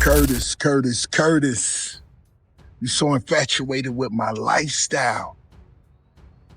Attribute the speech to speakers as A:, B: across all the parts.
A: Curtis. You so infatuated with my lifestyle.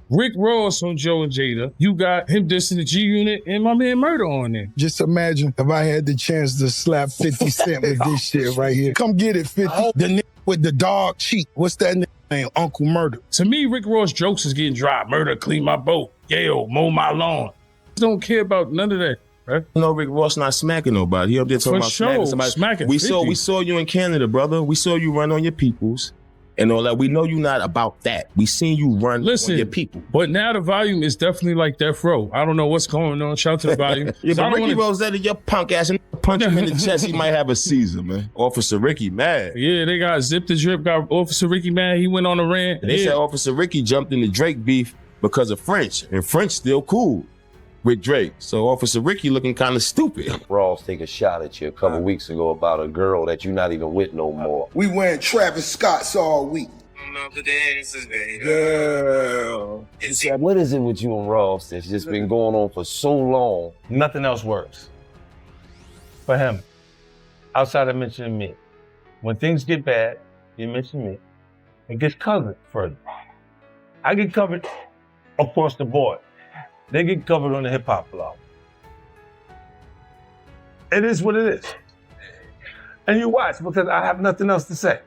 B: Rick Ross on Joe and Jada. You got him dissing the G-Unit and my man Murder on there.
A: Just imagine if I had the chance to slap 50 Cent with this shit right here. Come get it, 50. The nigga with the dog cheek. What's that nigga name? Uncle Murder.
B: To me, Rick Ross jokes is getting dry. Murder, clean my boat. Yale, mow my lawn. Don't care about none of that. Right?
C: You know, Rick Ross not smacking nobody. He up there talking about smacking somebody.
B: Smacking
C: we saw you in Canada, brother. We saw you run on your peoples and all that. We know you not about that. We seen you run on your people.
B: But now the volume is definitely like Death Row. I don't know what's going on. Shout out to the volume.
C: Yeah, but Ricky Rosetta, your punk ass, and punch him in the chest, he might have a seizure, man. Officer Ricky mad.
B: Yeah, they got Zip the Drip, got Officer Ricky mad. He went on a rant.
C: They said Officer Ricky jumped in the Drake beef because of French, and French still cool with Drake. So Officer Ricky looking kind of stupid.
D: Ross take a shot at you a couple weeks ago about a girl that you're not even with no more.
A: We wearing Travis Scotts all week.
D: Girl. What is it with you and Ross that's just been going on for so long?
E: Nothing else works for him outside of mentioning me. When things get bad, you mention me. It gets covered further. I get covered across the board. They get covered on the hip hop blog. It is what it is. And you watch because I have nothing else to say.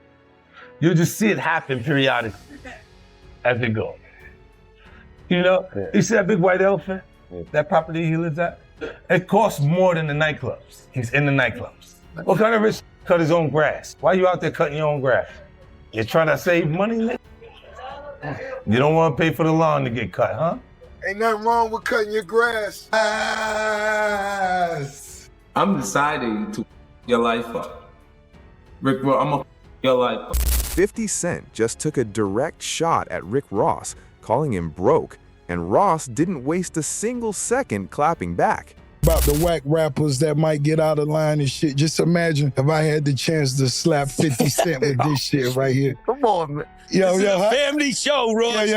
E: You'll just see it happen periodically as it goes. You know, you see that big white elephant, that property he lives at? It costs more than the nightclubs. He's in the nightclubs. What kind of rich cut his own grass? Why are you out there cutting your own grass? You're trying to save money, nigga? You don't want to pay for the lawn to get cut, huh?
A: Ain't nothing wrong with cutting your grass.
F: I'm deciding to your life up. Rick Ross, I'm gonna your life up.
G: 50 Cent just took a direct shot at Rick Ross, calling him broke, and Ross didn't waste a single second clapping back.
A: About the whack rappers that might get out of line and shit. Just imagine if I had the chance to slap 50 Cent with this shit right here.
D: Come on, man.
A: Yo,
C: Family show, Ross.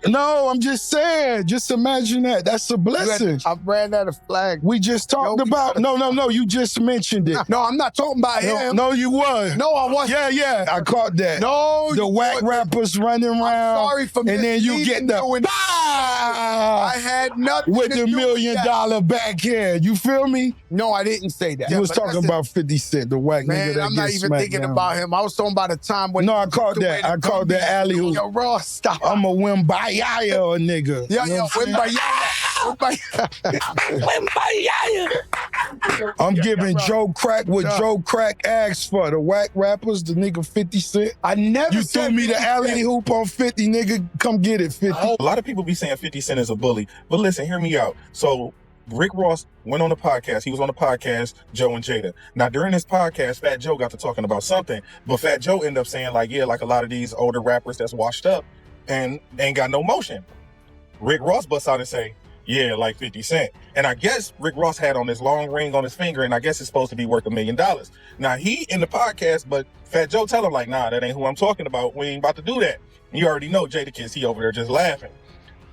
A: No, I'm just saying. Just imagine that. That's a blessing.
H: I ran out of flag.
A: We just talked about. No. You just mentioned it.
H: No, I'm not talking about him.
A: No, you was.
H: No, I wasn't.
A: Yeah. I caught that.
H: No,
A: the whack rappers running around.
H: I'm sorry for
A: and then you get the.
H: I had nothing
A: with
H: to
A: the $1 million backhand. You feel me?
H: No, I didn't say that.
A: You was talking about 50 Cent, the whack nigga that
H: I'm not even thinking about him. I was talking about a time when.
A: No, I caught that. I called that alley hoop.
H: Yo, Ross, stop.
A: I'm a Wimbayaya nigga.
H: Yeah,
A: Wimbayaya. I'm giving Joe Crack what Joe Crack asked for. The whack rappers, the nigga 50 Cent.
H: I never
A: You threw me the alley hoop on 50, nigga. Come get it, 50.
I: A lot of people be saying 50 Cent is a bully. But listen, hear me out. So Rick Ross went on the podcast. He was on the podcast, Joe and Jada. Now, during this podcast, Fat Joe got to talking about something, but Fat Joe ended up saying, like, yeah, like a lot of these older rappers that's washed up and ain't got no motion. Rick Ross busts out and say, yeah, like 50 Cent. And I guess Rick Ross had on this long ring on his finger, and I guess it's supposed to be worth $1 million. Now, he in the podcast, but Fat Joe tell him, like, nah, that ain't who I'm talking about. We ain't about to do that. You already know Jadakiss, he over there just laughing.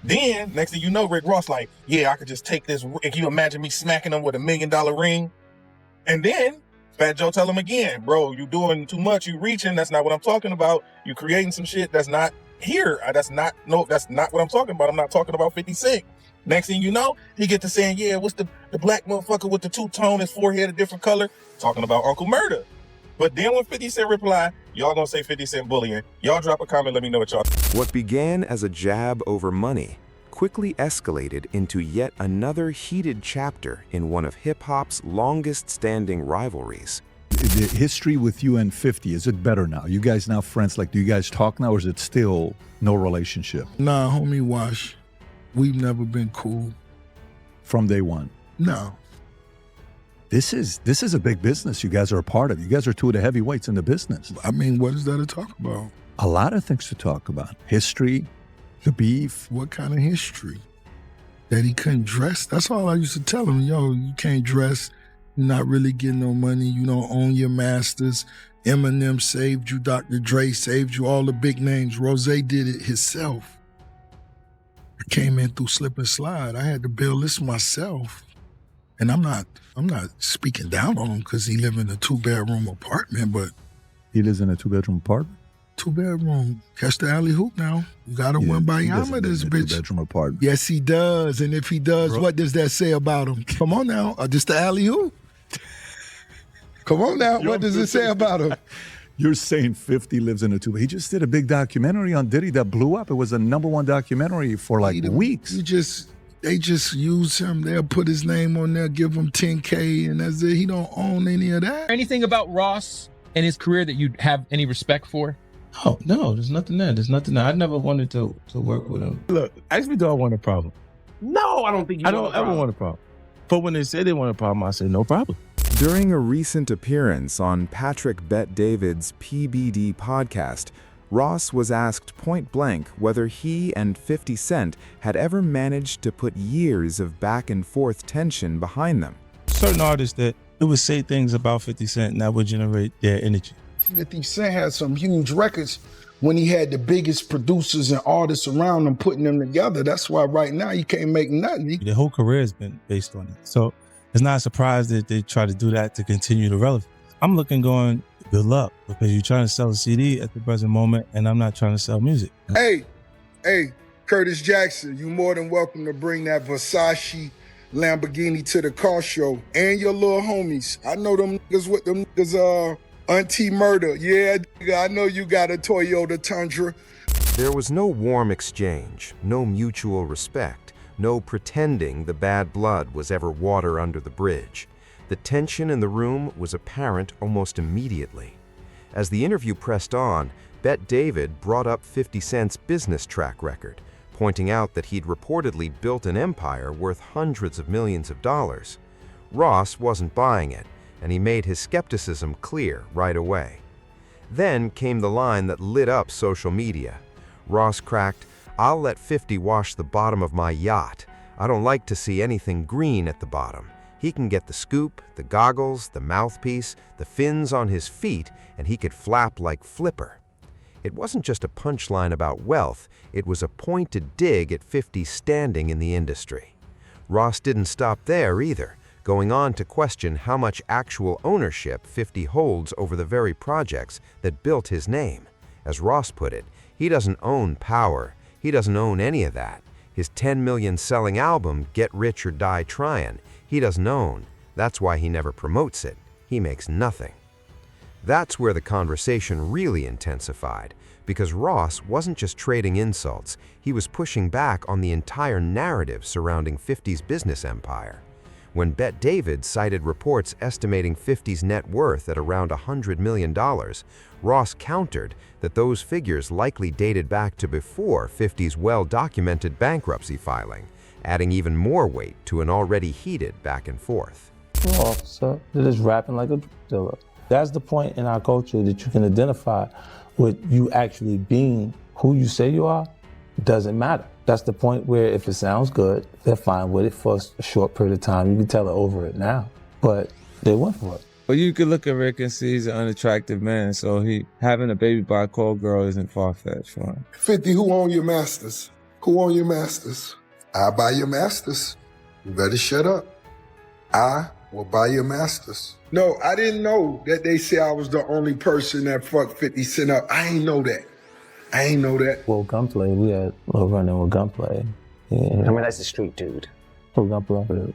I: Then, next thing you know, Rick Ross like, yeah, I could just take this. Can you imagine me smacking him with $1 million ring? And then Fat Joe tell him again, bro, you doing too much. You reaching. That's not what I'm talking about. You creating some shit that's not here. That's not what I'm talking about. I'm not talking about 50 Cent. Next thing you know, he get to saying, yeah, what's the black motherfucker with the two-tone, his forehead a different color? Talking about Uncle Murder. But then when 50 Cent reply, y'all gonna say 50 Cent bullying. Y'all drop a comment, let me know what y'all.
G: What began as a jab over money quickly escalated into yet another heated chapter in one of hip-hop's longest-standing rivalries.
J: The history with you and 50, is it better now? You guys now friends? Like, do you guys talk now, or is it still no relationship?
A: Nah, homie Wash, we've never been cool.
J: From day one?
A: No.
J: This is a big business you guys are a part of. You guys are two of the heavyweights in the business.
A: I mean, what is there to talk about?
J: A lot of things to talk about. History, the beef.
A: What kind of history? That he couldn't dress? That's all I used to tell him. Yo, you can't dress. You're not really getting no money. You don't own your masters. Eminem saved you. Dr. Dre saved you. All the big names. Rose did it himself. I came in through slip and slide. I had to build this myself. And I'm not speaking down on him because he live in a 2-bedroom apartment, but
J: He lives in a 2-bedroom apartment?
A: 2-bedroom. Catch the alley hoop now. You gotta win by Yama, this bitch.
J: 2-bedroom apartment.
A: Yes, he does. And if he does, what does that say about him? Come on now. Just the alley hoop. Come on now. What does it say about him?
J: You're saying 50 lives in a 2. He just did a big documentary on Diddy that blew up. It was a #1 documentary for like weeks.
A: They just use him. They'll put his name on there, give him $10K, and that's it. He don't own any of that.
K: Anything about Ross and his career that you have any respect for?
F: Oh, no, there's nothing there. There's nothing there. I never wanted to work with him.
E: Look, ask me, do I want a problem?
C: No, I don't think
E: I don't ever want a problem. But when they say they want a problem, I say no problem.
G: During a recent appearance on Patrick Bet-David's PBD podcast, Ross was asked point-blank whether he and 50 Cent had ever managed to put years of back-and-forth tension behind them.
E: Certain artists that it would say things about 50 Cent and that would generate their energy.
H: 50 Cent had some huge records when he had the biggest producers and artists around him putting them together. That's why right now you can't make nothing.
E: Their whole career has been based on it. So it's not a surprise that they try to do that to continue the relevance. I'm looking going, good luck, because you're trying to sell a CD at the present moment and I'm not trying to sell music.
A: Hey, Curtis Jackson, you more than welcome to bring that Versace Lamborghini to the car show and your little homies. I know them niggas with them niggas, Auntie Murder. Yeah, I know you got a Toyota Tundra.
G: There was no warm exchange, no mutual respect, no pretending the bad blood was ever water under the bridge. The tension in the room was apparent almost immediately. As the interview pressed on, Bet-David brought up 50 Cent's business track record, pointing out that he'd reportedly built an empire worth hundreds of millions of dollars. Ross wasn't buying it, and he made his skepticism clear right away. Then came the line that lit up social media. Ross cracked, "I'll let 50 wash the bottom of my yacht. I don't like to see anything green at the bottom. He can get the scoop, the goggles, the mouthpiece, the fins on his feet, and he could flap like Flipper." It wasn't just a punchline about wealth, it was a pointed dig at 50's standing in the industry. Ross didn't stop there either, going on to question how much actual ownership 50 holds over the very projects that built his name. As Ross put it, he doesn't own power, he doesn't own any of that. His 10 million selling album, Get Rich or Die Tryin', he doesn't own. That's why he never promotes it. He makes nothing. That's where the conversation really intensified, because Ross wasn't just trading insults, he was pushing back on the entire narrative surrounding 50's business empire. When Bet-David cited reports estimating 50's net worth at around $100 million, Ross countered that those figures likely dated back to before 50's well-documented bankruptcy filing, adding even more weight to an already heated back and forth.
L: Officer, they're just rapping like a dealer. That's the point in our culture that you can identify with you actually being who you say you are, doesn't matter. That's the point where if it sounds good, they're fine with it for a short period of time. You can tell they're over it now, but they went for it.
F: Well, you could look at Rick and see he's an unattractive man, so having a baby by a cold girl isn't far-fetched for him.
A: 50, who own your masters? Who own your masters? I buy your masters. You better shut up. I will buy your masters. No, I didn't know that they say I was the only person that fucked 50 Cent up. I ain't know that.
L: Well, Gunplay, we had a little run-in with Gunplay. Yeah.
D: I mean, that's a street dude.
L: Well, Gunplay,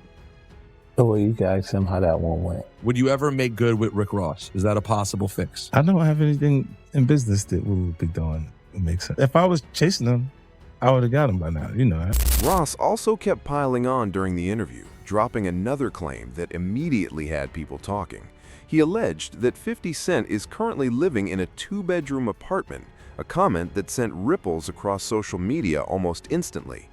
L: well, you can ask him how that one went.
M: Would you ever make good with Rick Ross? Is that a possible fix?
E: I don't have anything in business that we would be doing that makes sense. If I was chasing him, I would have got him by now, you know.
G: Ross also kept piling on during the interview, dropping another claim that immediately had people talking. He alleged that 50 Cent is currently living in a 2-bedroom apartment, a comment that sent ripples across social media almost instantly.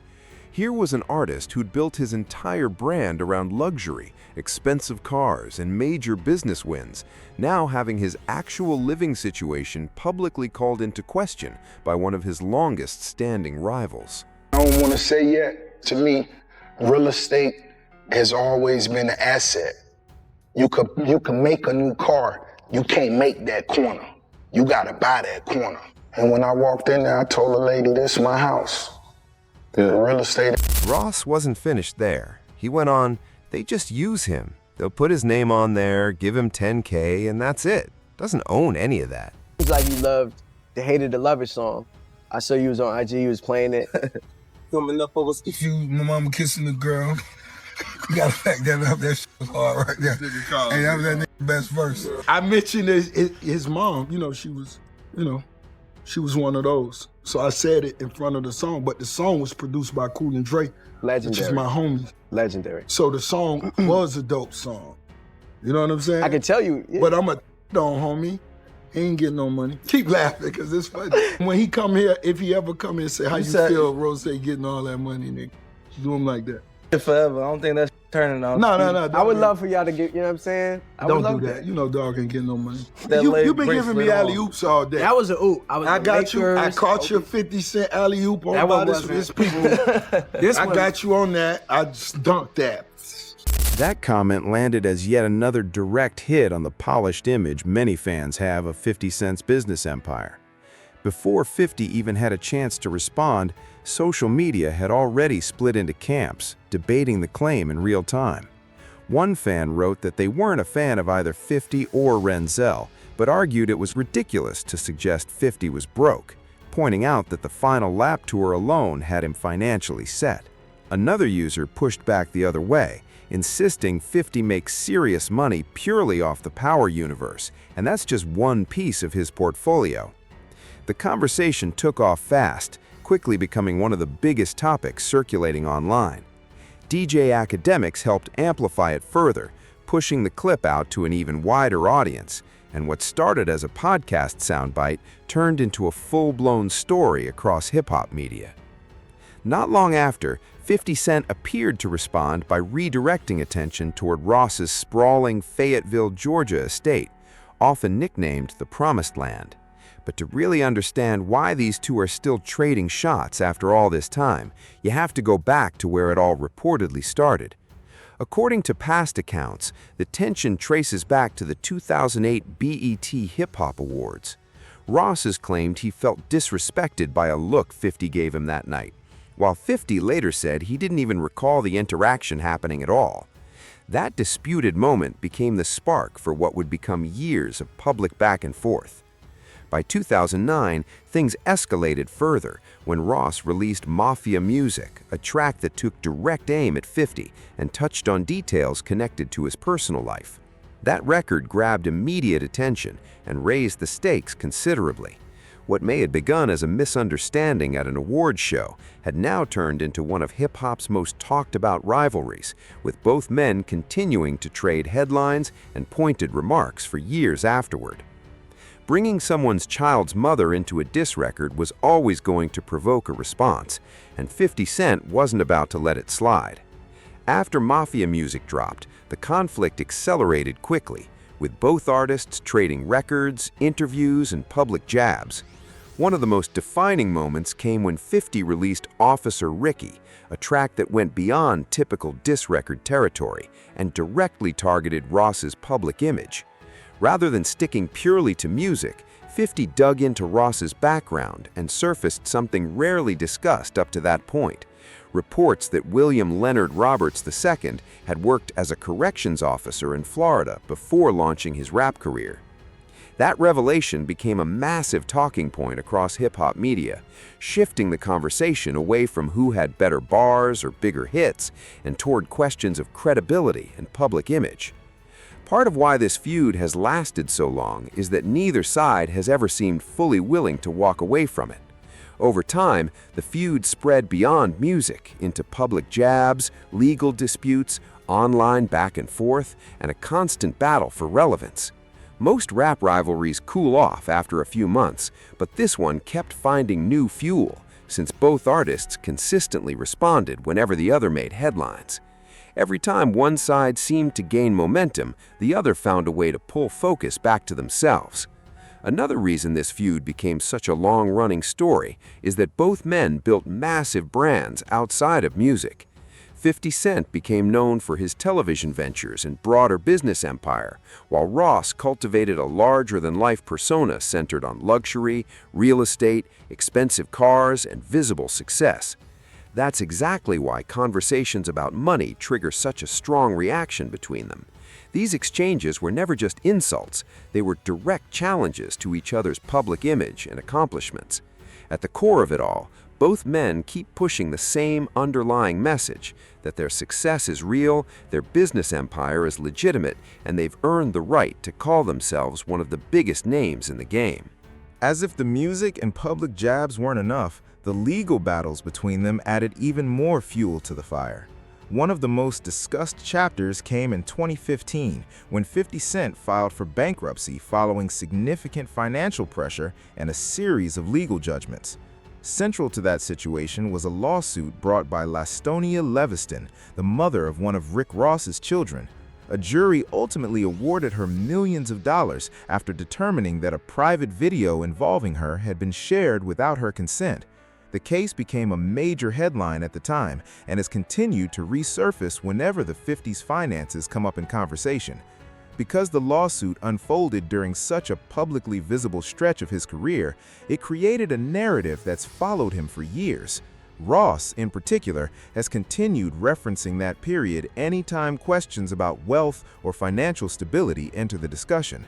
G: Here was an artist who'd built his entire brand around luxury, expensive cars, and major business wins, now having his actual living situation publicly called into question by one of his longest-standing rivals.
H: I don't want to say yet. To me, real estate has always been an asset. You can make a new car. You can't make that corner. You got to buy that corner. And when I walked in there, I told the lady, this is my house. The real estate.
G: Ross wasn't finished there. He went on, They just use him. They'll put his name on there, give him $10K, and that's it. Doesn't own any of that.
N: It's like you loved the Hated to Love It song. I saw you was on IG, you was playing it.
A: If you, my mama kissing the girl, you gotta back that up. That shit was hard right there. Hey, that was that nigga's best verse. I mentioned his mom, she was, she was one of those. So I said it in front of the song, but the song was produced by Cool and Dre.
N: Legendary.
A: Which is my homie.
N: Legendary.
A: So the song was a dope song. You know what I'm saying?
N: I can tell you. Yeah.
A: But I'm a on homie. He ain't getting no money. Keep laughing, because it's funny. When he come here, if he ever come here and say, how you feel, Rose getting all that money, nigga? Do him like that.
N: Forever. I don't think that's turning on.
A: No.
N: I would love for y'all to get, you know what I'm saying?
A: Don't do that. You know dog ain't getting no money. You've been giving me alley-oops all day.
N: That was an oop.
A: I got you. I caught your 50 Cent alley-oop on by this people. I got you on that. I just dunked that.
G: That comment landed as yet another direct hit on the polished image many fans have of 50 Cent's business empire. Before 50 even had a chance to respond, social media had already split into camps, debating the claim in real time. One fan wrote that they weren't a fan of either 50 or Renzel, but argued it was ridiculous to suggest 50 was broke, pointing out that the final lap tour alone had him financially set. Another user pushed back the other way, insisting 50 makes serious money purely off the Power universe, and that's just one piece of his portfolio. The conversation took off fast, quickly becoming one of the biggest topics circulating online. DJ Academics helped amplify it further, pushing the clip out to an even wider audience, and what started as a podcast soundbite turned into a full-blown story across hip-hop media. Not long after, 50 Cent appeared to respond by redirecting attention toward Ross's sprawling Fayetteville, Georgia estate, often nicknamed the Promised Land. But to really understand why these two are still trading shots after all this time, you have to go back to where it all reportedly started. According to past accounts, the tension traces back to the 2008 BET Hip Hop Awards. Ross has claimed he felt disrespected by a look 50 gave him that night, while 50 later said he didn't even recall the interaction happening at all. That disputed moment became the spark for what would become years of public back and forth. By 2009, things escalated further when Ross released Mafia Music, a track that took direct aim at 50 and touched on details connected to his personal life. That record grabbed immediate attention and raised the stakes considerably. What may have begun as a misunderstanding at an awards show had now turned into one of hip-hop's most talked-about rivalries, with both men continuing to trade headlines and pointed remarks for years afterward. Bringing someone's child's mother into a diss record was always going to provoke a response, and 50 Cent wasn't about to let it slide. After Mafia Music dropped, the conflict accelerated quickly, with both artists trading records, interviews, and public jabs. One of the most defining moments came when 50 released Officer Ricky, a track that went beyond typical diss record territory and directly targeted Ross's public image. Rather than sticking purely to music, 50 dug into Ross's background and surfaced something rarely discussed up to that point: reports that William Leonard Roberts II had worked as a corrections officer in Florida before launching his rap career. That revelation became a massive talking point across hip-hop media, shifting the conversation away from who had better bars or bigger hits and toward questions of credibility and public image. Part of why this feud has lasted so long is that neither side has ever seemed fully willing to walk away from it. Over time, the feud spread beyond music into public jabs, legal disputes, online back and forth, and a constant battle for relevance. Most rap rivalries cool off after a few months, but this one kept finding new fuel, since both artists consistently responded whenever the other made headlines. Every time one side seemed to gain momentum, the other found a way to pull focus back to themselves. Another reason this feud became such a long-running story is that both men built massive brands outside of music. 50 Cent became known for his television ventures and broader business empire, while Ross cultivated a larger-than-life persona centered on luxury, real estate, expensive cars, and visible success. That's exactly why conversations about money trigger such a strong reaction between them. These exchanges were never just insults, they were direct challenges to each other's public image and accomplishments. At the core of it all, both men keep pushing the same underlying message, that their success is real, their business empire is legitimate, and they've earned the right to call themselves one of the biggest names in the game.
O: As if the music and public jabs weren't enough, the legal battles between them added even more fuel to the fire. One of the most discussed chapters came in 2015 when 50 Cent filed for bankruptcy following significant financial pressure and a series of legal judgments. Central to that situation was a lawsuit brought by Lastonia Leviston, the mother of one of Rick Ross's children. A jury ultimately awarded her millions of dollars after determining that a private video involving her had been shared without her consent. The case became a major headline at the time and has continued to resurface whenever the 50's finances come up in conversation. Because the lawsuit unfolded during such a publicly visible stretch of his career, it created a narrative that's followed him for years. Ross, in particular, has continued referencing that period anytime questions about wealth or financial stability enter the discussion.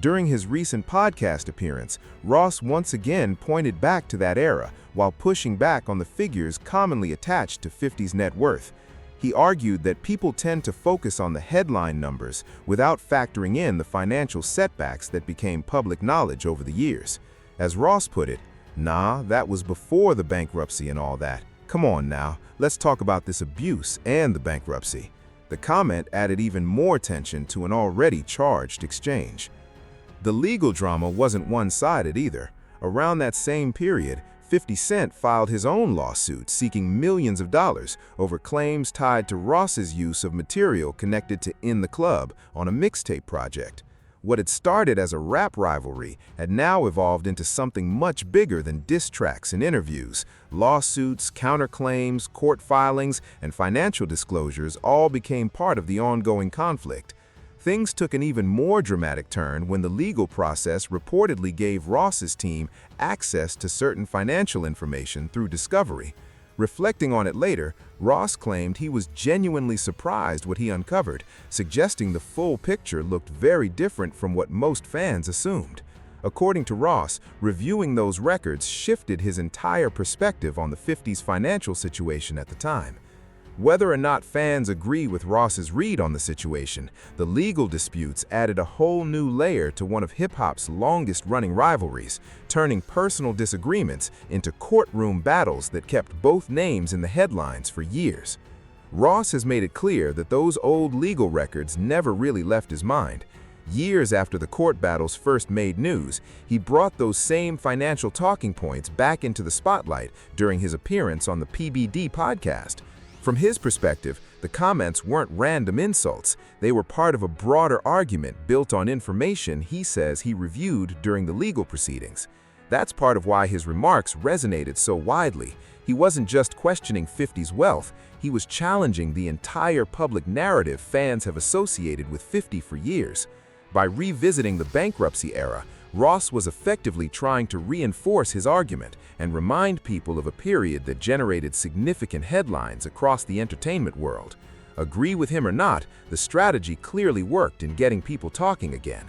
O: During his recent podcast appearance, Ross once again pointed back to that era while pushing back on the figures commonly attached to 50's net worth. He argued that people tend to focus on the headline numbers without factoring in the financial setbacks that became public knowledge over the years. As Ross put it, "Nah, that was before the bankruptcy and all that. Come on now, let's talk about this abuse and the bankruptcy." The comment added even more tension to an already charged exchange. The legal drama wasn't one-sided either. Around that same period, 50 Cent filed his own lawsuit seeking millions of dollars over claims tied to Ross's use of material connected to In the Club on a mixtape project. What had started as a rap rivalry had now evolved into something much bigger than diss tracks and interviews. Lawsuits, counterclaims, court filings, and financial disclosures all became part of the ongoing conflict. Things took an even more dramatic turn when the legal process reportedly gave Ross's team access to certain financial information through discovery. Reflecting on it later, Ross claimed he was genuinely surprised what he uncovered, suggesting the full picture looked very different from what most fans assumed. According to Ross, reviewing those records shifted his entire perspective on the 50's financial situation at the time. Whether or not fans agree with Ross's read on the situation, the legal disputes added a whole new layer to one of hip-hop's longest-running rivalries, turning personal disagreements into courtroom battles that kept both names in the headlines for years. Ross has made it clear that those old legal records never really left his mind. Years after the court battles first made news, he brought those same financial talking points back into the spotlight during his appearance on the PBD podcast. From his perspective, the comments weren't random insults. They were part of a broader argument built on information he says he reviewed during the legal proceedings. That's part of why his remarks resonated so widely. He wasn't just questioning 50's wealth, he was challenging the entire public narrative fans have associated with 50 for years. By revisiting the bankruptcy era, Ross was effectively trying to reinforce his argument and remind people of a period that generated significant headlines across the entertainment world. Agree with him or not, the strategy clearly worked in getting people talking again.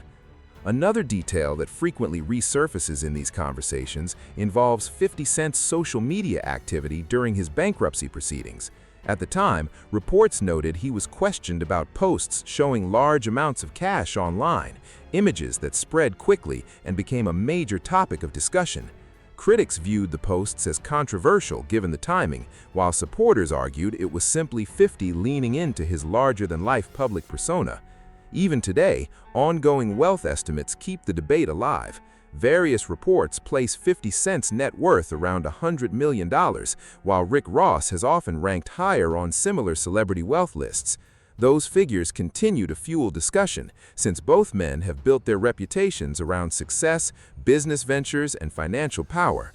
O: Another detail that frequently resurfaces in these conversations involves 50 Cent's social media activity during his bankruptcy proceedings. At the time, reports noted he was questioned about posts showing large amounts of cash online, images that spread quickly and became a major topic of discussion. Critics viewed the posts as controversial given the timing, while supporters argued it was simply 50 leaning into his larger-than-life public persona. Even today, ongoing wealth estimates keep the debate alive. Various reports place 50 Cent's net worth around $100 million, while Rick Ross has often ranked higher on similar celebrity wealth lists. Those figures continue to fuel discussion, since both men have built their reputations around success, business ventures, and financial power.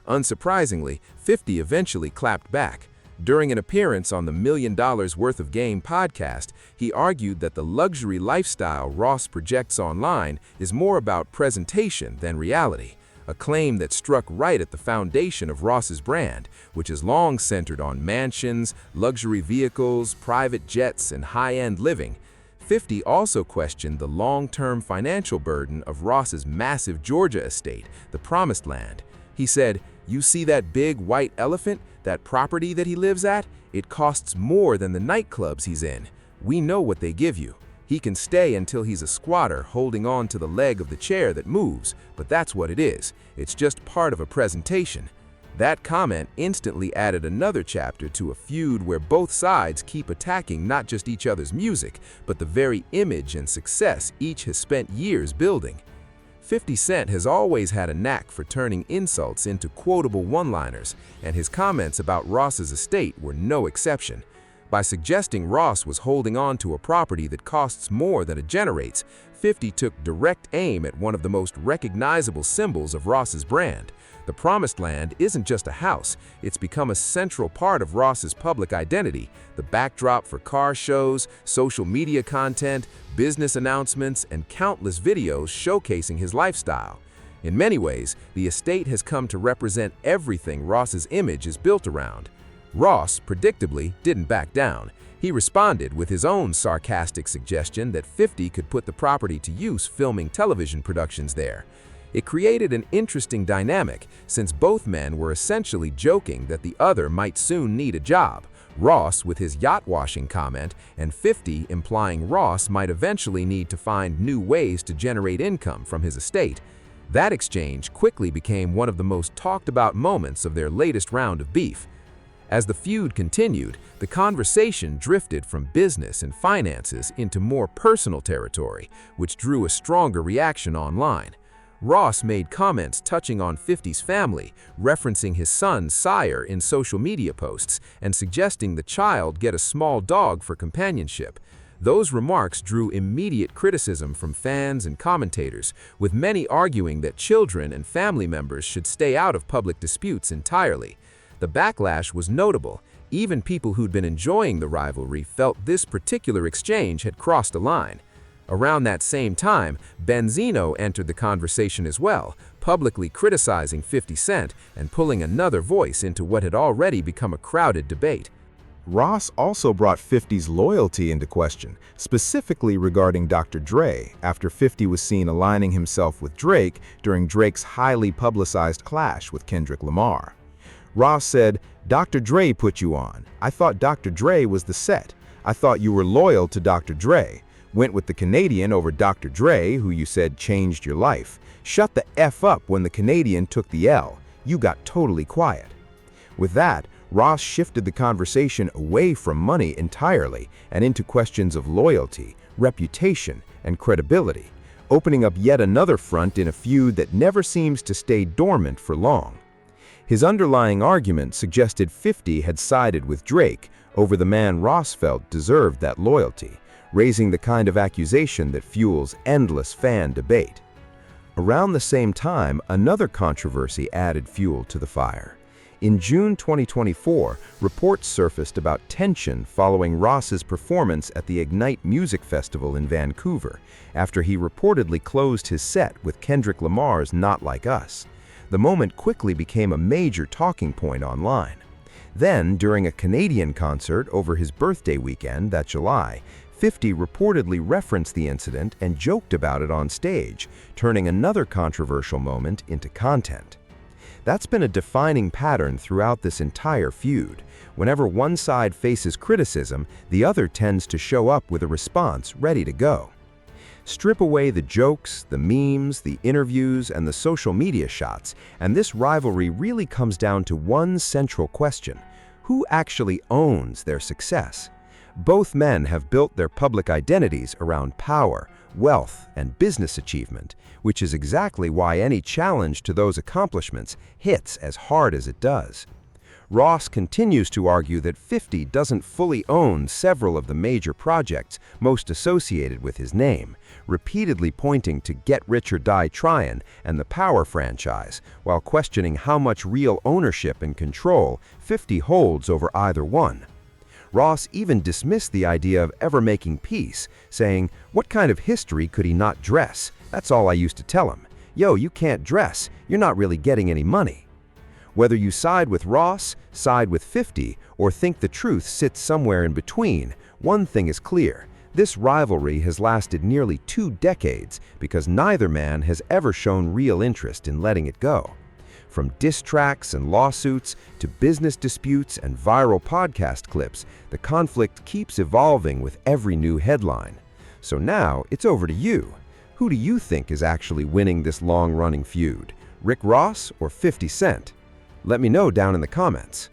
O: Unsurprisingly, 50 eventually clapped back. During an appearance on the $1 Million Worth of Game podcast, he argued that the luxury lifestyle Ross projects online is more about presentation than reality.
G: a claim that struck right at the foundation of Ross's brand, which is long centered on mansions, luxury vehicles, private jets, and high-end living. 50 also questioned the long-term financial burden of Ross's massive Georgia estate, the Promised Land. He said, "You see that big white elephant, that property that he lives at? It costs more than the nightclubs he's in. We know what they give you. He can stay until he's a squatter holding on to the leg of the chair that moves, but that's what it is. It's just part of a presentation." That comment instantly added another chapter to a feud where both sides keep attacking not just each other's music, but the very image and success each has spent years building. 50 Cent has always had a knack for turning insults into quotable one-liners, and his comments about Ross's estate were no exception. By suggesting Ross was holding on to a property that costs more than it generates, 50 took direct aim at one of the most recognizable symbols of Ross's brand. The Promised Land isn't just a house, it's become a central part of Ross's public identity, the backdrop for car shows, social media content, business announcements, and countless videos showcasing his lifestyle. In many ways, the estate has come to represent everything Ross's image is built around. Ross, predictably, didn't back down. He responded with his own sarcastic suggestion that 50 could put the property to use filming television productions there. It created an interesting dynamic, since both men were essentially joking that the other might soon need a job, Ross with his yacht washing comment, and 50 implying Ross might eventually need to find new ways to generate income from his estate. That exchange quickly became one of the most talked about moments of their latest round of beef. As the feud continued, the conversation drifted from business and finances into more personal territory, which drew a stronger reaction online. Ross made comments touching on 50's family, referencing his son Sire in social media posts and suggesting the child get a small dog for companionship. Those remarks drew immediate criticism from fans and commentators, with many arguing that children and family members should stay out of public disputes entirely. The backlash was notable. Even people who'd been enjoying the rivalry felt this particular exchange had crossed a line. Around that same time, Benzino entered the conversation as well, publicly criticizing 50 Cent and pulling another voice into what had already become a crowded debate.
O: Ross also brought 50's loyalty into question, specifically regarding Dr. Dre, after 50 was seen aligning himself with Drake during Drake's highly publicized clash with Kendrick Lamar. Ross said, "Dr. Dre put you on. I thought Dr. Dre was the set. I thought you were loyal to Dr. Dre. Went with the Canadian over Dr. Dre, who you said changed your life. Shut the F up when the Canadian took the L. You got totally quiet." With that, Ross shifted the conversation away from money entirely and into questions of loyalty, reputation, and credibility, opening up yet another front in a feud that never seems to stay dormant for long. His underlying argument suggested 50 had sided with Drake over the man Ross felt deserved that loyalty, raising the kind of accusation that fuels endless fan debate. Around the same time, another controversy added fuel to the fire. In June 2024, reports surfaced about tension following Ross's performance at the Ignite Music Festival in Vancouver, after he reportedly closed his set with Kendrick Lamar's Not Like Us. The moment quickly became a major talking point online. Then, during a Canadian concert over his birthday weekend that July, 50 reportedly referenced the incident and joked about it on stage, turning another controversial moment into content. That's been a defining pattern throughout this entire feud. Whenever one side faces criticism, the other tends to show up with a response ready to go. Strip away the jokes, the memes, the interviews, and the social media shots, and this rivalry really comes down to one central question: who actually owns their success? Both men have built their public identities around power, wealth, and business achievement, which is exactly why any challenge to those accomplishments hits as hard as it does. Ross continues to argue that 50 doesn't fully own several of the major projects most associated with his name, repeatedly pointing to Get Rich or Die Tryin' and the Power franchise, while questioning how much real ownership and control 50 holds over either one. Ross even dismissed the idea of ever making peace, saying, "What kind of history could he not dress? That's all I used to tell him.
G: yo, you can't dress, you're not really getting any money. Whether you side with Ross, side with 50, or think the truth sits somewhere in between, one thing is clear. This rivalry has lasted nearly 2 decades because neither man has ever shown real interest in letting it go. From diss tracks and lawsuits to business disputes and viral podcast clips, the conflict keeps evolving with every new headline. So now it's over to you. Who do you think is actually winning this long-running feud? Rick Ross or 50 Cent? Let me know down in the comments.